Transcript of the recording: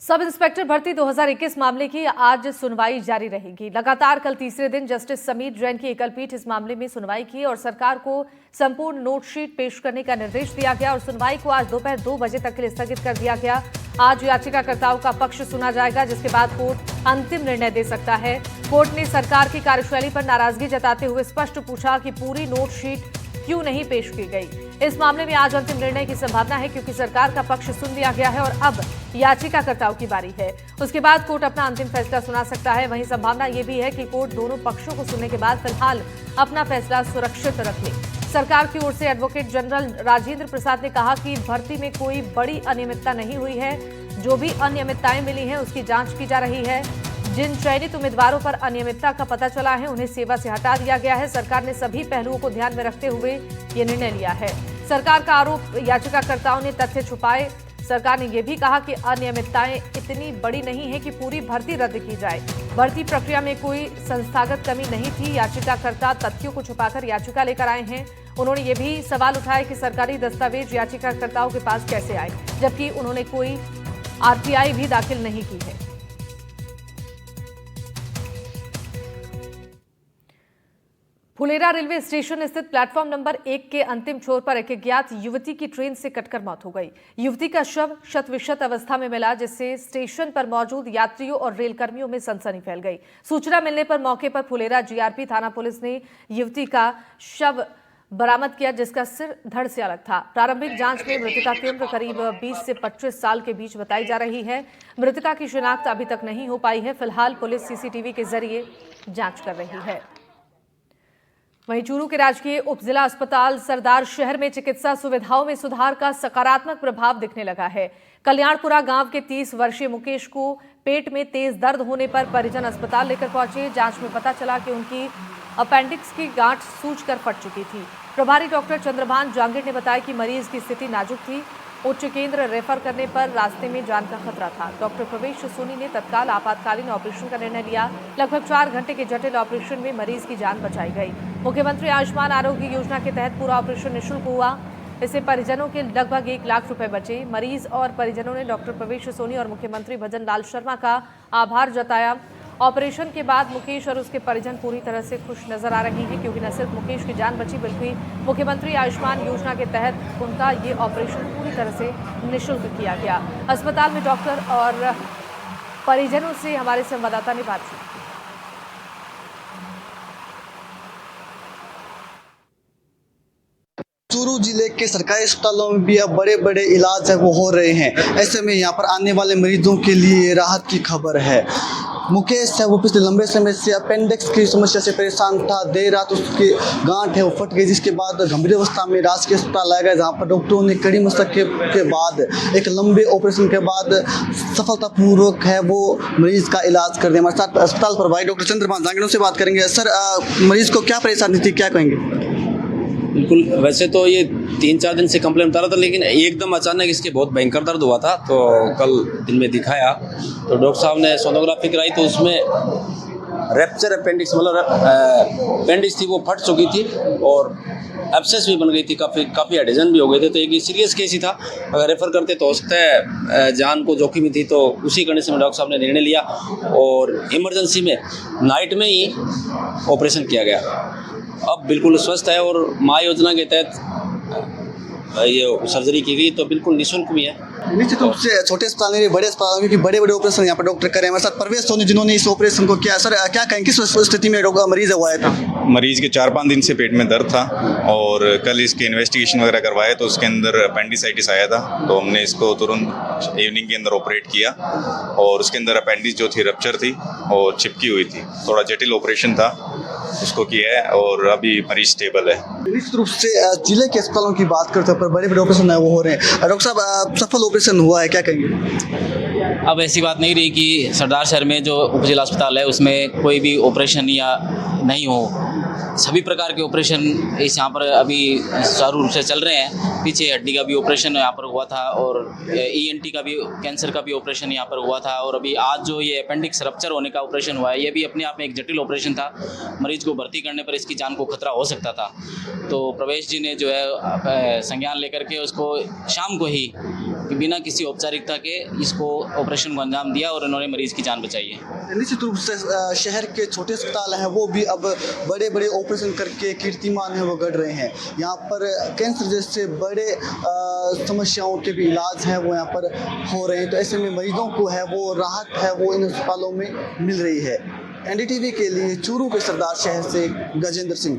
Sub inspector भर्ती 2021 मामले की आज सुनवाई जारी रहेगी। लगातार कल तीसरे दिन जस्टिस समीर जैन की एकलपीठ इस मामले में सुनवाई की और सरकार को संपूर्ण नोटशीट पेश करने का निर्देश दिया गया और सुनवाई को आज दोपहर 2 बजे तक के लिए स्थगित कर दिया गया। आज याचिकाकर्ताओं का पक्ष सुना जाएगा, जिसके बाद कोर्ट अंतिम निर्णय दे सकता है। कोर्ट ने सरकार की कार्यशैली पर नाराजगी जताते हुए स्पष्ट पूछा कि पूरी नोटशीट क्यों नहीं पेश की गई। इस मामले में आज अंतिम निर्णय की संभावना है, क्योंकि सरकार का पक्ष सुन लिया गया है और अब याचिकाकर्ताओं की बारी है। उसके बाद कोर्ट अपना अंतिम फैसला सुना सकता है। वहीं संभावना ये भी है कि कोर्ट दोनों पक्षों को सुनने के बाद फिलहाल अपना फैसला सुरक्षित रख ले। सरकार की ओर से एडवोकेट जनरल राजेंद्र प्रसाद ने कहा कि भर्ती में कोई बड़ी अनियमितता नहीं हुई है। जो भी अनियमितताएं मिली हैं उसकी जांच की जा रही है। जिन चयनित उम्मीदवारों पर अनियमितता का पता चला है उन्हें सेवा से हटा दिया गया है। सरकार ने सभी पहलुओं को ध्यान में रखते हुए ये निर्णय लिया है। सरकार का आरोप याचिकाकर्ताओं ने तथ्य छुपाए। सरकार ने यह भी कहा कि अनियमितताएं इतनी बड़ी नहीं है कि पूरी भर्ती रद्द की जाए। भर्ती प्रक्रिया में कोई संस्थागत कमी नहीं थी। याचिकाकर्ता तथ्यों को छुपाकर याचिका लेकर आए हैं। उन्होंने ये भी सवाल उठाया कि सरकारी दस्तावेज याचिकाकर्ताओं के पास कैसे आए, जबकि उन्होंने कोई आरटीआई भी दाखिल नहीं की है। फुलेरा रेलवे स्टेशन स्थित प्लेटफॉर्म नंबर 1 के अंतिम छोर पर एक अज्ञात युवती की ट्रेन से कटकर मौत हो गई। युवती का शव शत-विशत अवस्था में मिला, जिससे स्टेशन पर मौजूद यात्रियों और रेलकर्मियों में सनसनी फैल गई। सूचना मिलने पर मौके पर फुलेरा जीआरपी थाना पुलिस ने युवती का शव बरामद किया, जिसका सिर धड़ से अलग था। प्रारंभिक जांच में मृतका की उम्र करीब 20 से 25 साल के बीच बताई जा रही है। मृतका की शिनाख्त अभी तक नहीं हो पाई है। फिलहाल पुलिस सीसीटीवी के जरिए जांच कर रही है। वहीं चूरू के राजकीय उप जिला अस्पताल सरदार शहर में चिकित्सा सुविधाओं में सुधार का सकारात्मक प्रभाव दिखने लगा है। कल्याणपुरा गांव के 30 वर्षीय मुकेश को पेट में तेज दर्द होने पर परिजन अस्पताल लेकर पहुंचे। जांच में पता चला कि उनकी अपेंडिक्स की गांठ सूजकर फट चुकी थी। प्रभारी डॉक्टर चंद्रभान जांगिड़ ने बताया कि मरीज की स्थिति नाजुक थी। उच्च केंद्र रेफर करने पर रास्ते में जान का खतरा था। डॉक्टर प्रवेश सोनी ने तत्काल आपातकालीन ऑपरेशन का निर्णय लिया। लगभग 4 घंटे के जटिल ऑपरेशन में मरीज की जान बचाई गई। मुख्यमंत्री आयुष्मान आरोग्य योजना के तहत पूरा ऑपरेशन निःशुल्क हुआ। इससे परिजनों के लगभग 1 लाख रुपए बचे। मरीज और परिजनों ने डॉक्टर प्रवेश सोनी और मुख्यमंत्री भजन लाल शर्मा का आभार जताया। ऑपरेशन के बाद मुकेश और उसके परिजन पूरी तरह से खुश नजर आ रहे हैं, क्योंकि न सिर्फ मुकेश की जान बची, बल्कि मुख्यमंत्री आयुष्मान योजना के तहत उनका ये ऑपरेशन पूरी तरह से निःशुल्क किया गया। अस्पताल में डॉक्टर और परिजनों से हमारे संवाददाता ने बातचीत की। चूरू जिले के सरकारी अस्पतालों में भी अब बड़े बड़े इलाज है वो हो रहे हैं। ऐसे में यहाँ पर आने वाले मरीजों के लिए राहत की खबर है। मुकेश है वो पिछले लंबे समय से अपेंडिक्स की समस्या से परेशान था। देर रात उसकी गांठ है वो फट गई, जिसके बाद गंभीर अवस्था में राजकीय अस्पताल लाया गया, जहाँ पर डॉक्टरों ने कड़ी मशक्कत के बाद एक लंबे ऑपरेशन के बाद सफलतापूर्वक है वो मरीज का इलाज कर दिया। हमारे साथ अस्पताल प्रभारी डॉक्टर चंद्रभान जांगिड़ से बात करेंगे। सर, मरीज को क्या परेशानी थी, क्या कहेंगे? बिल्कुल, वैसे तो ये 3-4 दिन से कंप्लेंट बता रहा था, लेकिन एकदम अचानक इसके बहुत भयंकर दर्द हुआ था। तो कल दिन में दिखाया तो डॉक्टर साहब ने सोनोग्राफी कराई, तो उसमें रैप्चर अपेंडिक्स मतलब अपेंडिक्स थी वो फट चुकी थी और एब्सेस भी बन गई थी, काफ़ी एडिजन भी हो गए थे। तो एक सीरियस केस ही था। अगर रेफ़र करते तो हो सकता है जान को जोखिम ही थी। तो उसी कंडीशन में डॉक्टर साहब ने निर्णय लिया और इमरजेंसी में नाइट में ही ऑपरेशन किया गया। अब बिल्कुल स्वस्थ है और माँ योजना के तहत ये सर्जरी की गई, तो बिल्कुल निःशुल्क भी है। निश्चित रूप से छोटे अस्पताल में बड़े अस्पताल में बड़े बड़े ऑपरेशन यहाँ पर डॉक्टर करें। हमारे साथ प्रवेश सोनी जिन्होंने इस ऑपरेशन को किया। सर, क्या कहें, किस स्थिति में मरीज हुआ था? मरीज के 4-5 दिन से पेट में दर्द था और कल इसके इन्वेस्टिगेशन वगैरह करवाए तो उसके अंदर अपेंडिसाइटिस आया था। तो हमने इसको तुरंत इवनिंग के अंदर ऑपरेट किया और उसके अंदर अपेंडिस जो थी रप्चर थी और चिपकी हुई थी। थोड़ा जटिल ऑपरेशन था, उसको किया है और अभी मरीज स्टेबल है। निश्चित रूप से जिले के अस्पतालों की बात करते हैं, पर बड़े बड़े ऑपरेशन है वो हो रहे हैं। डॉक्टर साहब, सफल ऑपरेशन हुआ है, क्या कहेंगे? अब ऐसी बात नहीं रही कि सरदार शहर में जो उप जिला अस्पताल है उसमें कोई भी ऑपरेशन या नहीं हो। सभी प्रकार के ऑपरेशन इस यहाँ पर अभी सुचारू रूप से चल रहे हैं। पीछे हड्डी का भी ऑपरेशन यहाँ पर हुआ था और ENT का भी, कैंसर का भी ऑपरेशन यहाँ पर हुआ था। और अभी आज जो ये अपेंडिक्स रप्चर होने का ऑपरेशन हुआ है, ये भी अपने आप में एक जटिल ऑपरेशन था। मरीज को भर्ती करने पर इसकी जान को खतरा हो सकता था। तो प्रवेश जी ने जो है संज्ञान लेकर के उसको शाम को ही कि बिना किसी औपचारिकता के इसको ऑपरेशन को अंजाम दिया और इन्होंने मरीज़ की जान बचाई है। निश्चित रूप से शहर के छोटे अस्पताल हैं वो भी अब बड़े बड़े ऑपरेशन करके कीर्तिमान है वो गढ़ रहे हैं। यहाँ पर कैंसर जैसे बड़े समस्याओं के भी इलाज हैं वो यहाँ पर हो रहे हैं, तो ऐसे में मरीजों को है वो राहत है वो इन अस्पतालों में मिल रही है। NDTV के लिए चूरू के सरदार शहर से गजेंद्र सिंह।